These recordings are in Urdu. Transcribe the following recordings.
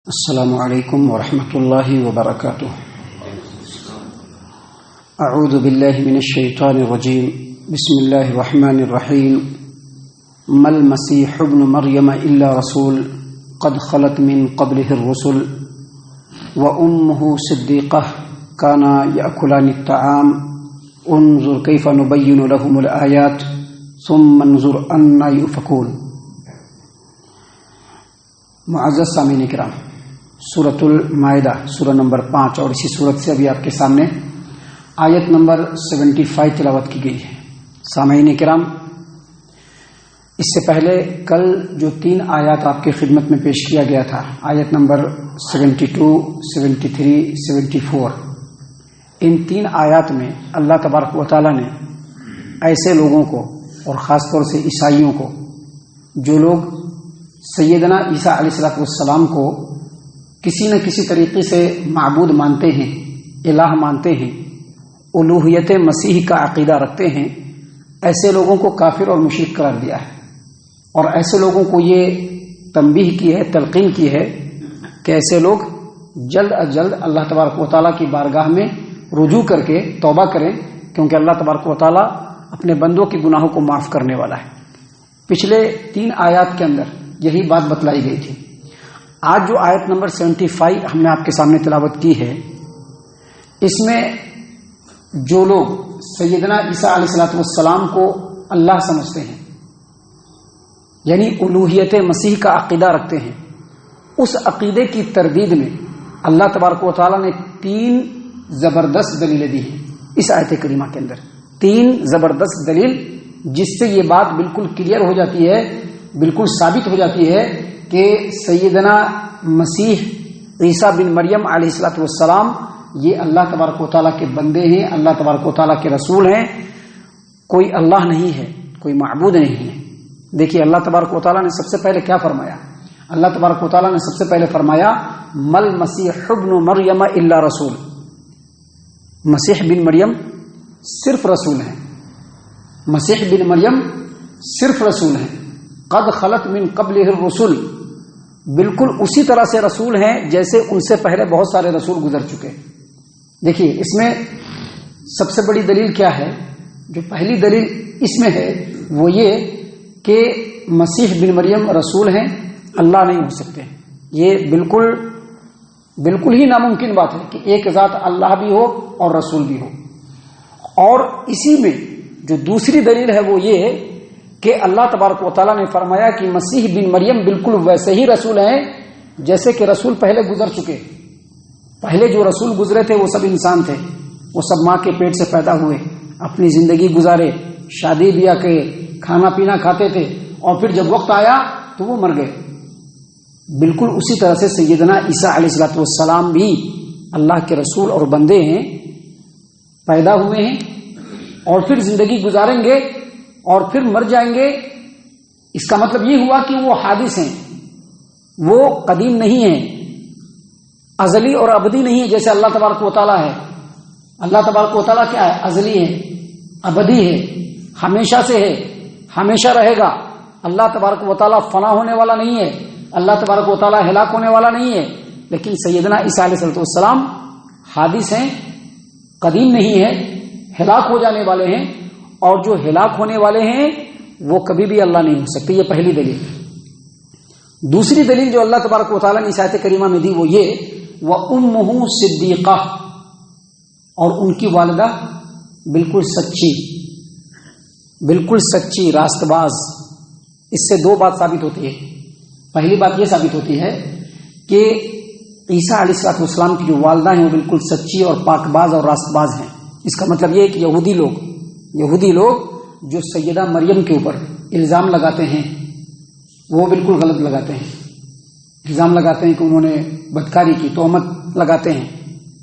السلام علیکم ورحمۃ اللہ وبرکاتہ۔ اعوذ باللہ من الشیطان الرجیم، بسم اللہ الرحمن الرحیم۔ ما المسیح ابن مریم الا رسول قد خلت من قبلہ الرسل وامہ صدیقہ کانا یأکلان الطعام انظر کیف نبین لهم الآیات ثم انظر انا یؤفکون۔ معزز سامعین کرام، سورۃ المائدہ سورہ نمبر 5 اور اسی سورت سے ابھی آپ کے سامنے آیت نمبر 75 تلاوت کی گئی ہے۔ سامعین کرام، اس سے پہلے کل جو 3 آیات آپ کی خدمت میں پیش کیا گیا تھا، آیت نمبر 72، 73، 74، ان 3 آیات میں اللہ تبارک و تعالیٰ نے ایسے لوگوں کو اور خاص طور سے عیسائیوں کو، جو لوگ سیدنا عیسیٰ علیہ السلام کو کسی نہ کسی طریقے سے معبود مانتے ہیں، الہ مانتے ہیں، الوہیت مسیح کا عقیدہ رکھتے ہیں، ایسے لوگوں کو کافر اور مشرک قرار دیا ہے، اور ایسے لوگوں کو یہ تنبیہ کی ہے، تلقین کی ہے کہ ایسے لوگ جلد از جلد اللہ تبارک و تعالیٰ کی بارگاہ میں رجوع کر کے توبہ کریں، کیونکہ اللہ تبارک و تعالیٰ اپنے بندوں کے گناہوں کو معاف کرنے والا ہے۔ پچھلے 3 آیات کے اندر یہی بات بتلائی گئی تھی۔ آج جو آیت نمبر 75 ہم نے آپ کے سامنے تلاوت کی ہے، اس میں جو لوگ سیدنا عیسیٰ علیہ السلام کو اللہ سمجھتے ہیں، یعنی الوہیت مسیح کا عقیدہ رکھتے ہیں، اس عقیدے کی تردید میں اللہ تبارک و تعالیٰ نے 3 زبردست دلیلیں دی ہیں اس آیت کریمہ کے اندر۔ 3 زبردست دلیل جس سے یہ بات بالکل کلیئر ہو جاتی ہے، بالکل ثابت ہو جاتی ہے کہ سیدنا مسیح عیسیٰ بن مریم علیہ السلام یہ اللہ تبارک و تعالیٰ کے بندے ہیں، اللہ تبارک و تعالیٰ کے رسول ہیں، کوئی اللہ نہیں ہے، کوئی معبود نہیں ہے۔ دیکھیے اللہ تبارک و تعالیٰ نے سب سے پہلے کیا فرمایا؟ اللہ تبارک و تعالیٰ نے سب سے پہلے فرمایا مل مسیح ابن مریم الا رسول۔ مسیح بن مریم صرف رسول ہیں، مسیح بن مریم صرف رسول ہیں۔ قد خلت من قبلہ الرسل، بالکل اسی طرح سے رسول ہیں جیسے ان سے پہلے بہت سارے رسول گزر چکے۔ دیکھیے اس میں سب سے بڑی دلیل کیا ہے؟ جو پہلی دلیل اس میں ہے وہ یہ کہ مسیح بن مریم رسول ہیں، اللہ نہیں ہو سکتے۔ یہ بالکل ہی ناممکن بات ہے کہ ایک ذات اللہ بھی ہو اور رسول بھی ہو۔ اور اسی میں جو دوسری دلیل ہے وہ یہ کہ اللہ تبارک و تعالیٰ نے فرمایا کہ مسیح بن مریم بالکل ویسے ہی رسول ہیں جیسے کہ رسول پہلے گزر چکے۔ پہلے جو رسول گزرے تھے وہ سب انسان تھے، وہ سب ماں کے پیٹ سے پیدا ہوئے، اپنی زندگی گزارے، شادی بیاہ کے، کھانا پینا کھاتے تھے، اور پھر جب وقت آیا تو وہ مر گئے۔ بالکل اسی طرح سے سیدنا عیسیٰ علیہ السلام بھی اللہ کے رسول اور بندے ہیں، پیدا ہوئے ہیں اور پھر زندگی گزاریں گے اور پھر مر جائیں گے۔ اس کا مطلب یہ ہوا کہ وہ حادث ہیں، وہ قدیم نہیں ہیں، ازلی اور ابدی نہیں ہے جیسے اللہ تبارک و تعالیٰ ہے۔ اللہ تبارک و تعالیٰ کیا ہے؟ ازلی ہے، ابدی ہے، ہمیشہ سے ہے، ہمیشہ رہے گا۔ اللہ تبارک و تعالیٰ فنا ہونے والا نہیں ہے، اللہ تبارک و تعالیٰ ہلاک ہونے والا نہیں ہے۔ لیکن سیدنا عیسیٰ علیہ السلام حادث ہیں، قدیم نہیں ہے، ہلاک ہو جانے والے ہیں، اور جو ہلاک ہونے والے ہیں وہ کبھی بھی اللہ نہیں ہو سکتے۔ یہ پہلی دلیل۔ دوسری دلیل جو اللہ تبارک و تعالیٰ نے اس آیت کریمہ میں دی وہ یہ وَأُمُّهُ صِدِّيقَةٌ، اور ان کی والدہ بالکل سچی راست باز۔ اس سے 2 بات ثابت ہوتی ہے۔ پہلی بات یہ ثابت ہوتی ہے کہ عیسیٰ علیہ السلام کی جو والدہ ہیں وہ بالکل سچی اور پاک باز اور راست باز ہیں۔ اس کا مطلب یہ ہے کہ یہودی لوگ جو سیدہ مریم کے اوپر الزام لگاتے ہیں وہ بالکل غلط لگاتے ہیں۔ الزام لگاتے ہیں کہ انہوں نے بدکاری کی، تہمت لگاتے ہیں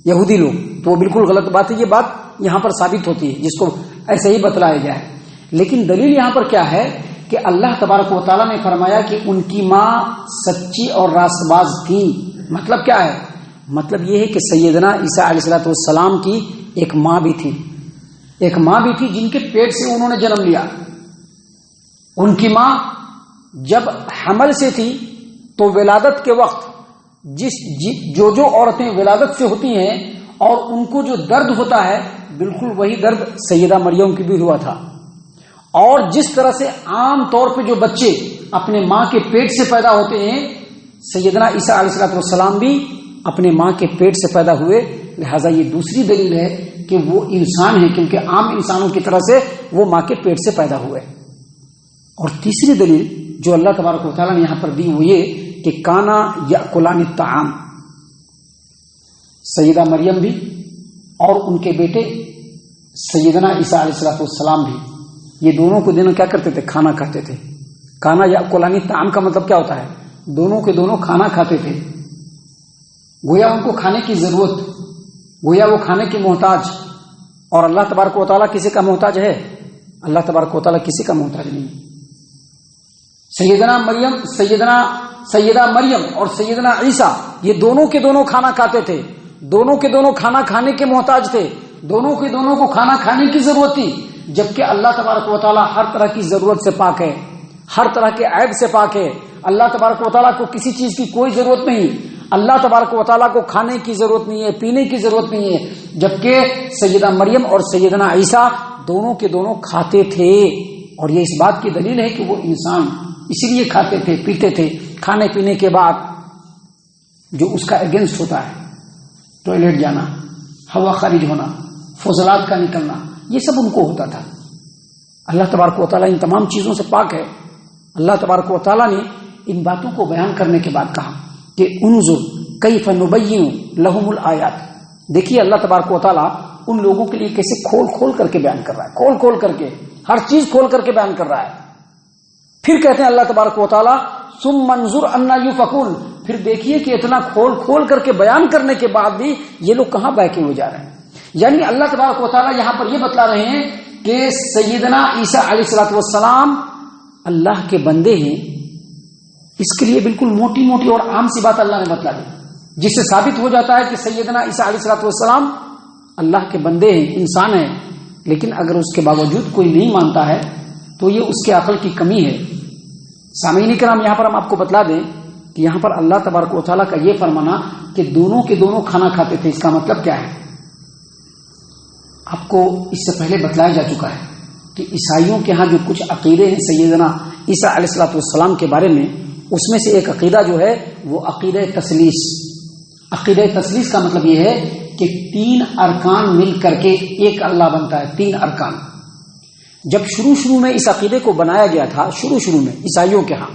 یہودی لوگ، تو وہ بالکل غلط بات ہے۔ یہ بات یہاں پر ثابت ہوتی ہے جس کو ایسے ہی بتلایا گیا ہے۔ لیکن دلیل یہاں پر کیا ہے کہ اللہ تبارک و تعالیٰ نے فرمایا کہ ان کی ماں سچی اور راست باز تھی۔ مطلب کیا ہے؟ مطلب یہ ہے کہ سیدنا عیسیٰ علیہ السلام کی ایک ماں بھی تھی، جن کے پیٹ سے انہوں نے جنم لیا۔ ان کی ماں جب حمل سے تھی تو ولادت کے وقت جو عورتیں ولادت سے ہوتی ہیں اور ان کو جو درد ہوتا ہے بالکل وہی درد سیدہ مریم کی بھی ہوا تھا. اور جس طرح سے عام طور پہ جو بچے اپنے ماں کے پیٹ سے پیدا ہوتے ہیں سیدنا عیسیٰ علیہ السلام بھی اپنے ماں کے پیٹ سے پیدا ہوئے. لہذا یہ دوسری دلیل ہے کہ وہ انسان ہے کیونکہ عام انسانوں کی طرح سے وہ ماں کے پیٹ سے پیدا ہوئے. اور تیسری دلیل جو اللہ تبارک و تعالیٰ نے یہاں پر دی وہ یہ کہ کانا یاکلان الطعام، سیدہ مریم بھی اور ان کے بیٹے سیدنا عیسیٰ علیہ السلام بھی یہ دونوں کو دونوں کیا کرتے تھے؟ کھانا کھاتے تھے. کانا یاکلان الطعام کا مطلب کیا ہوتا ہے؟ دونوں کے دونوں کھانا کھاتے تھے. گویا ان کو کھانے کی ضرورت، گویا وہ کھانے کے محتاج. اور اللہ تبارک و تعالیٰ کسی کا محتاج ہے؟ اللہ تبارک و تعالیٰ کسی کا محتاج نہیں. سیدہ مریم اور سیدنا عیسیٰ یہ دونوں کے دونوں کھانا کھاتے تھے، دونوں کے دونوں کھانا کھانے کے محتاج تھے، دونوں کے دونوں کو کھانا کھانے کی ضرورت تھی. جبکہ اللہ تبارک و تعالیٰ ہر طرح کی ضرورت سے پاک ہے، ہر طرح کے عیب سے پاک ہے. اللہ تبارک و تعالیٰ کو کسی چیز کی کوئی ضرورت نہیں. اللہ تبارک و تعالیٰ کو کھانے کی ضرورت نہیں ہے، پینے کی ضرورت نہیں ہے. جبکہ سیدہ مریم اور سیدنا عیسیٰ دونوں کے دونوں کھاتے تھے. اور یہ اس بات کی دلیل ہے کہ وہ انسان اسی لیے کھاتے تھے پیتے تھے. کھانے پینے کے بعد جو اس کا اگینسٹ ہوتا ہے، ٹوائلٹ جانا، ہوا خارج ہونا، فضلات کا نکلنا، یہ سب ان کو ہوتا تھا. اللہ تبارک و تعالیٰ ان تمام چیزوں سے پاک ہے. اللہ تبارک و تعالیٰ نے ان باتوں کو بیان کرنے کے بعد کہا کہ انظر کیف نبین لہم الآیات. دیکھیے اللہ تبارک و تعالیٰ ان لوگوں کے لیے کیسے کھول کھول کر کے بیان کر رہا ہے، کھول کھول کر کے ہر چیز کھول کر کے بیان کر رہا ہے. پھر کہتے ہیں اللہ تبارک و تعالیٰ ثم انظر انا یؤفکون. پھر دیکھیے کہ اتنا کھول کھول کر کے بیان کرنے کے بعد بھی یہ لوگ کہاں بہکے ہوئے جا رہے ہیں. یعنی اللہ تبارک و تعالیٰ یہاں پر یہ بتلا رہے ہیں کہ سیدنا عیسیٰ علیہ السلام اللہ کے بندے ہیں. اس کے لیے بالکل موٹی موٹی اور عام سی بات اللہ نے بتلا دی، جس سے ثابت ہو جاتا ہے کہ سیدنا عیسیٰ علیہ السلام اللہ کے بندے ہیں، انسان ہیں. لیکن اگر اس کے باوجود کوئی نہیں مانتا ہے تو یہ اس کے عقل کی کمی ہے. سامعین کرام، یہاں پر ہم آپ کو بتلا دیں کہ یہاں پر اللہ تبارک و تعالیٰ کا یہ فرمانا کہ دونوں کے دونوں کھانا کھاتے تھے، اس کا مطلب کیا ہے؟ آپ کو اس سے پہلے بتلایا جا چکا ہے کہ عیسائیوں کے ہاں جو کچھ عقیدے ہیں سیدنا عیسیٰ علیہ السلام کے بارے میں، اس میں سے ایک عقیدہ جو ہے وہ عقیدہ تثلیث. عقیدہ تثلیث کا مطلب یہ ہے کہ 3 ارکان مل کر کے ایک اللہ بنتا ہے. 3 ارکان. جب شروع میں اس عقیدے کو بنایا گیا تھا، شروع میں عیسائیوں کے ہاں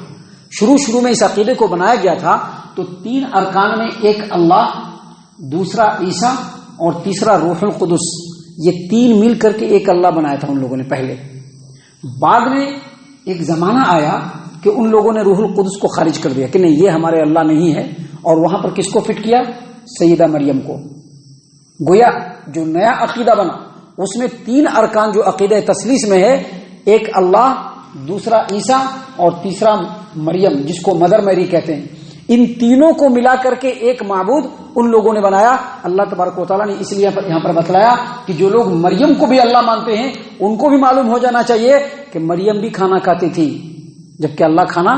شروع میں اس عقیدے کو بنایا گیا تھا تو 3 ارکان میں ایک اللہ، دوسرا عیسیٰ اور تیسرا روح القدس، یہ 3 مل کر کے ایک اللہ بنایا تھا ان لوگوں نے پہلے. بعد میں ایک زمانہ آیا کہ ان لوگوں نے روح القدس کو خارج کر دیا کہ نہیں، یہ ہمارے اللہ نہیں ہے. اور وہاں پر کس کو فٹ کیا؟ سیدہ مریم کو. گویا جو نیا عقیدہ بنا اس میں 3 ارکان جو عقیدہ تثلیث میں ہے، ایک اللہ، دوسرا عیسیٰ اور تیسرا مریم جس کو مدر میری کہتے ہیں، ان تینوں کو ملا کر کے ایک معبود ان لوگوں نے بنایا. اللہ تبارک و تعالیٰ نے اس لیے یہاں پر بتلایا کہ جو لوگ مریم کو بھی اللہ مانتے ہیں ان کو بھی معلوم ہو جانا چاہیے کہ مریم بھی کھانا کھاتی تھی، جبکہ اللہ کھانا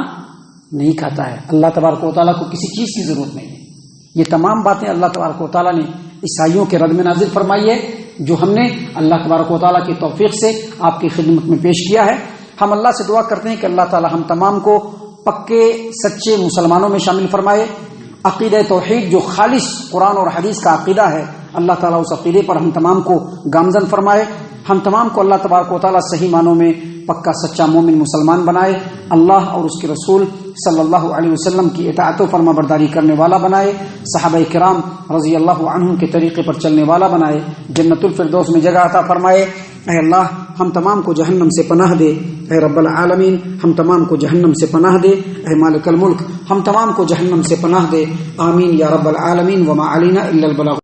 نہیں کھاتا ہے. اللہ تبارک و تعالیٰ کو کسی چیز کی ضرورت نہیں ہے. یہ تمام باتیں اللہ تبارک و تعالیٰ نے عیسائیوں کے رد میں نازل فرمائی ہے، جو ہم نے اللہ تبارک و تعالیٰ کی توفیق سے آپ کی خدمت میں پیش کیا ہے. ہم اللہ سے دعا کرتے ہیں کہ اللہ تعالیٰ ہم تمام کو پکے سچے مسلمانوں میں شامل فرمائے. عقیدہ توحید جو خالص قرآن اور حدیث کا عقیدہ ہے، اللہ تعالیٰ اس عقیدے پر ہم تمام کو گامزن فرمائے. ہم تمام کو اللہ تبارک و تعالیٰ صحیح معنوں میں پکا سچا مومن مسلمان بنائے. اللہ اور اس کے رسول صلی اللہ علیہ وسلم کی اطاعت و فرما برداری کرنے والا بنائے. صحابہ کرام رضی اللہ عنہم کے طریقے پر چلنے والا بنائے. جنت الفردوس میں جگہ عطا فرمائے. اے اللہ ہم تمام کو جہنم سے پناہ دے. اے رب العالمین ہم تمام کو جہنم سے پناہ دے. اے مالک الملک ہم تمام کو جہنم سے پناہ دے. آمین یا رب العالمین. وما علینا الا البلاغ.